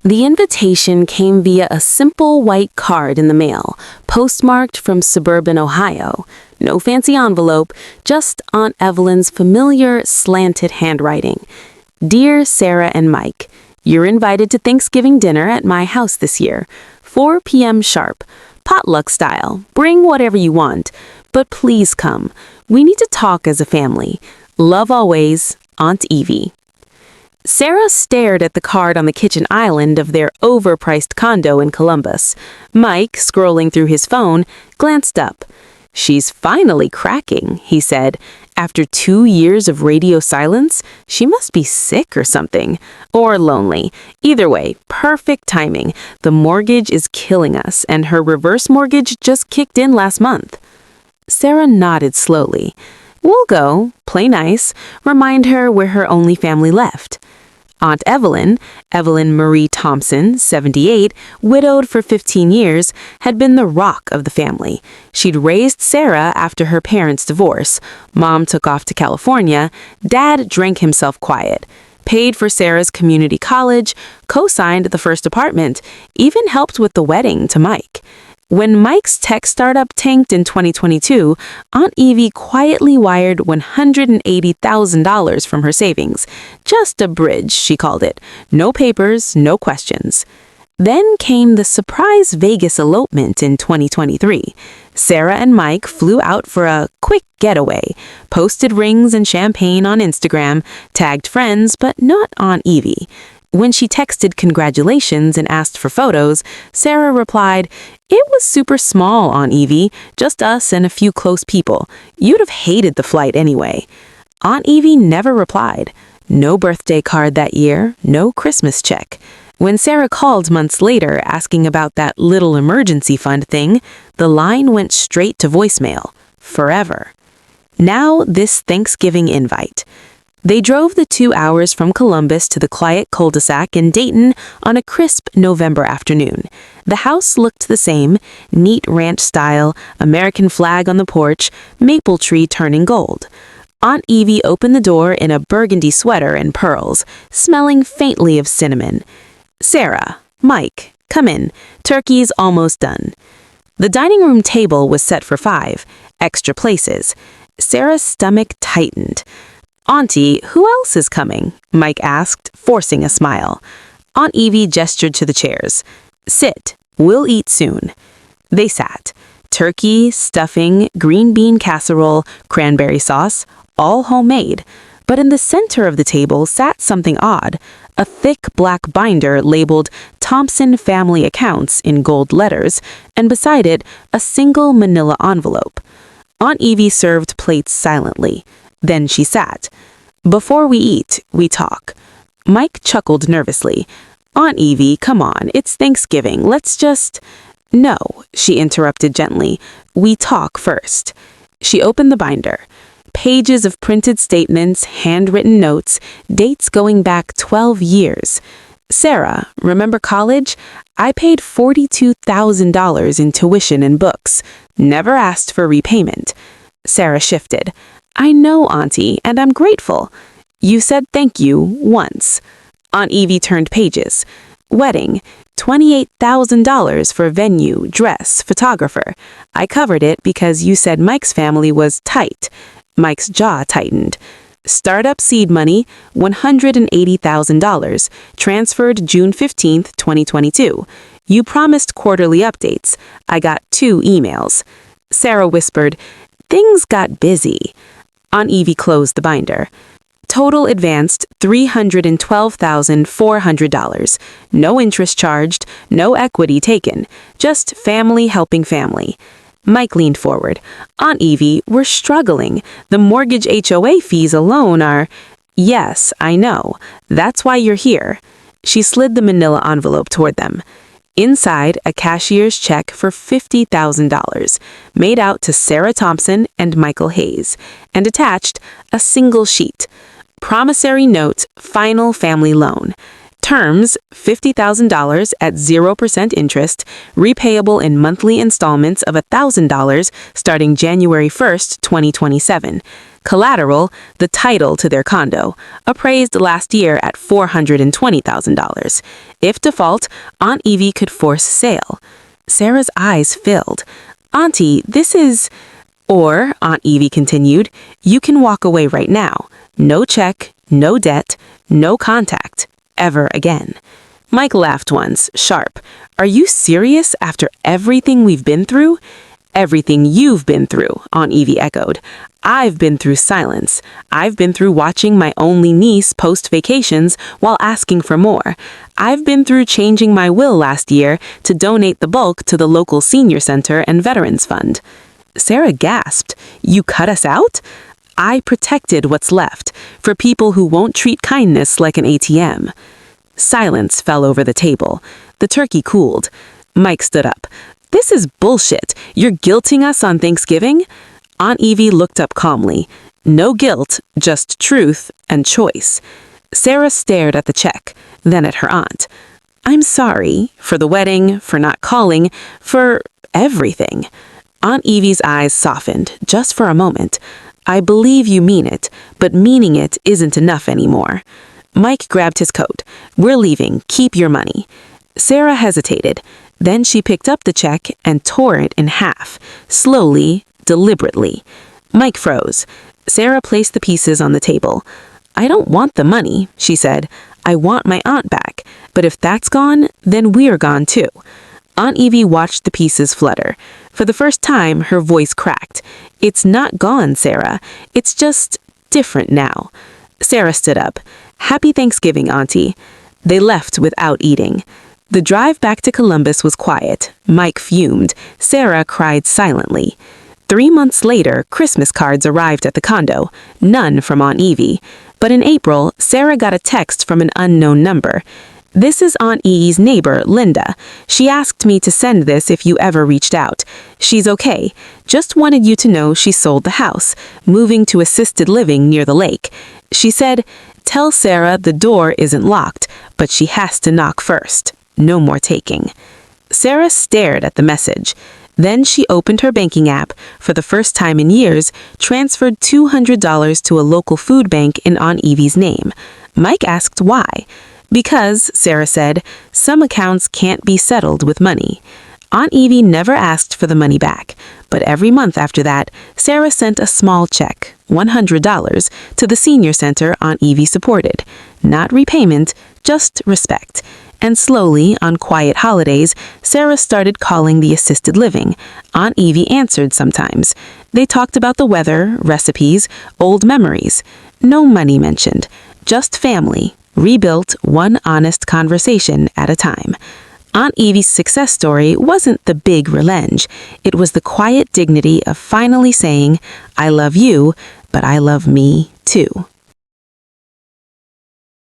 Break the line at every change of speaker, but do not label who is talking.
The invitation came via a simple white card in the mail, postmarked from suburban Ohio. No fancy envelope, just Aunt Evelyn's familiar slanted handwriting. Dear Sarah and Mike, you're invited to Thanksgiving dinner at my house this year. 4 p.m. sharp. Potluck style. Bring whatever you want. But please come. We need to talk as a family. Love always, Aunt Evie. Sarah stared at the card on the kitchen island of their overpriced condo in Columbus. Mike, scrolling through his phone, glanced up. She's finally cracking, he said. After 2 years of radio silence, she must be sick or something. Or lonely. Either way, perfect timing. The mortgage is killing us, and her reverse mortgage just kicked in last month. Sarah nodded slowly. We'll go, play nice, remind her we're her only family left. Aunt Evelyn, Evelyn Marie Thompson, 78, widowed for 15 years, had been the rock of the family. She'd raised Sarah after her parents' divorce. Mom took off to California. Dad drank himself quiet. Paid for Sarah's community college, co-signed the first apartment, even helped with the wedding to Mike. When Mike's tech startup tanked in 2022, Aunt Evie quietly wired $180,000 from her savings. Just a bridge, she called it. No papers, no questions. Then came the surprise Vegas elopement in 2023. Sarah and Mike flew out for a quick getaway, posted rings and champagne on Instagram, tagged friends, but not Aunt Evie. When she texted congratulations and asked for photos, Sarah replied, "It was super small, Aunt Evie, just us and a few close people. You'd have hated the flight anyway." Aunt Evie never replied. No birthday card that year, no Christmas check. When Sarah called months later asking about that little emergency fund thing, the line went straight to voicemail. Forever. Now this Thanksgiving invite. They drove the 2 hours from Columbus to the quiet cul-de-sac in Dayton on a crisp November afternoon. The house looked the same, neat ranch style, American flag on the porch, maple tree turning gold. Aunt Evie opened the door in a burgundy sweater and pearls, smelling faintly of cinnamon. "Sarah, Mike, come in. Turkey's almost done." The dining room table was set for 5, extra places. Sarah's stomach tightened. "Auntie, who else is coming?" Mike asked, forcing a smile. Aunt Evie gestured to the chairs. "Sit. We'll eat soon." They sat. Turkey, stuffing, green bean casserole, cranberry sauce, all homemade. But in the center of the table sat something odd, a thick black binder labeled Thompson Family Accounts in gold letters, and beside it, a single manila envelope. Aunt Evie served plates silently. Then she sat. "Before we eat, we talk." Mike chuckled nervously. "Aunt Evie, come on, it's Thanksgiving. Let's just—" "No," she interrupted gently. "We talk first." She opened the binder. Pages of printed statements, handwritten notes, dates going back 12 years. "Sarah, remember college? I paid $42,000 in tuition and books. Never asked for repayment." Sarah shifted. "I know, Auntie, and I'm grateful. You said thank you once." Aunt Evie turned pages. "Wedding, $28,000 for venue, dress, photographer. I covered it because you said Mike's family was tight." Mike's jaw tightened. "Startup seed money, $180,000, transferred June 15th, 2022. You promised quarterly updates. I got 2 emails." Sarah whispered, "Things got busy." Aunt Evie closed the binder. Total advanced $312,400. No interest charged, no equity taken. Just family helping family. Mike leaned forward. "Aunt Evie, we're struggling. The mortgage HOA fees alone are—" "Yes, I know. That's why you're here." She slid the manila envelope toward them. Inside, a cashier's check for $50,000, made out to Sarah Thompson and Michael Hayes, and attached, a single sheet. Promissory note, final family loan. Terms, $50,000 at 0% interest, repayable in monthly installments of $1,000 starting January 1st, 2027. Collateral, the title to their condo, appraised last year at $420,000. If default, Aunt Evie could force sale. Sarah's eyes filled. Auntie, this is... Or, Aunt Evie continued, you can walk away right now. No check, no debt, no contact, ever again. Mike laughed once, sharp. Are you serious after everything we've been through? Everything you've been through, Aunt Evie echoed. I've been through silence. I've been through watching my only niece post vacations while asking for more. I've been through changing my will last year to donate the bulk to the local senior center and veterans fund. Sarah gasped. You cut us out? I protected what's left for people who won't treat kindness like an ATM. Silence fell over the table. The turkey cooled. Mike stood up. This is bullshit. You're guilting us on Thanksgiving? Aunt Evie looked up calmly. No guilt, just truth and choice. Sarah stared at the check, then at her aunt. I'm sorry for the wedding, for not calling, for everything. Aunt Evie's eyes softened, just for a moment. I believe you mean it, but meaning it isn't enough anymore. Mike grabbed his coat. We're leaving. Keep your money. Sarah hesitated. Then she picked up the check and tore it in half, slowly, deliberately. Mike froze. Sarah placed the pieces on the table. I don't want the money, she said. I want my aunt back. But if that's gone, then we're gone too. Aunt Evie watched the pieces flutter. For the first time, her voice cracked. It's not gone, Sarah. It's just different now. Sarah stood up. Happy Thanksgiving, Auntie. They left without eating. The drive back to Columbus was quiet. Mike fumed. Sarah cried silently. 3 months later, Christmas cards arrived at the condo. None from Aunt Evie. But in April, Sarah got a text from an unknown number. This is Aunt Evie's neighbor, Linda. She asked me to send this if you ever reached out. She's okay. Just wanted you to know she sold the house, moving to assisted living near the lake. She said, tell Sarah the door isn't locked, but she has to knock first. No more taking. Sarah stared at the message. Then she opened her banking app, for the first time in years, transferred $200 to a local food bank in Aunt Evie's name. Mike asked why. Because, Sarah said, some accounts can't be settled with money. Aunt Evie never asked for the money back, but every month after that, Sarah sent a small check, $100, to the senior center Aunt Evie supported. Not repayment, just respect. And slowly, on quiet holidays, Sarah started calling the assisted living. Aunt Evie answered sometimes. They talked about the weather, recipes, old memories. No money mentioned, just family, rebuilt one honest conversation at a time. Aunt Evie's success story wasn't the big revenge. It was the quiet dignity of finally saying, I love you, but I love me too.